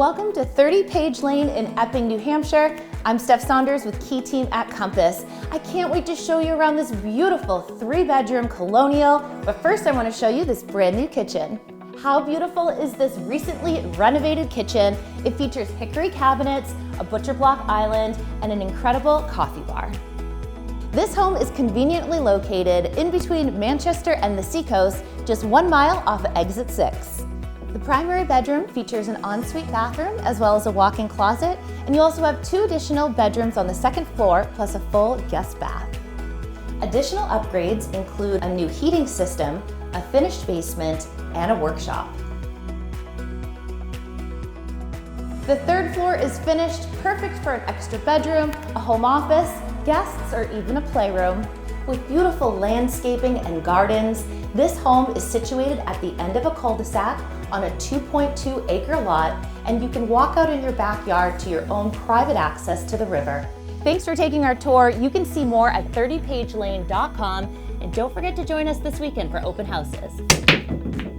Welcome to 30 Page Lane in Epping, New Hampshire. I'm Steph Saunders with Key Team at Compass. I can't wait to show you around this beautiful 3-bedroom colonial, but first I want to show you this brand new kitchen. How beautiful is this recently renovated kitchen? It features hickory cabinets, a butcher block island, and an incredible coffee bar. This home is conveniently located in between Manchester and the seacoast, just 1 mile off of exit 6. The primary bedroom features an ensuite bathroom as well as a walk-in closet, and you also have 2 additional bedrooms on the 2nd floor plus a full guest bath. Additional upgrades include a new heating system, a finished basement, and a workshop. The 3rd floor is finished, perfect for an extra bedroom, a home office, guests, or even a playroom. With beautiful landscaping and gardens, this home is situated at the end of a cul-de-sac on a 2.2-acre lot, and you can walk out in your backyard to your own private access to the river. Thanks for taking our tour. You can see more at 30pagelane.com, and don't forget to join us this weekend for open houses.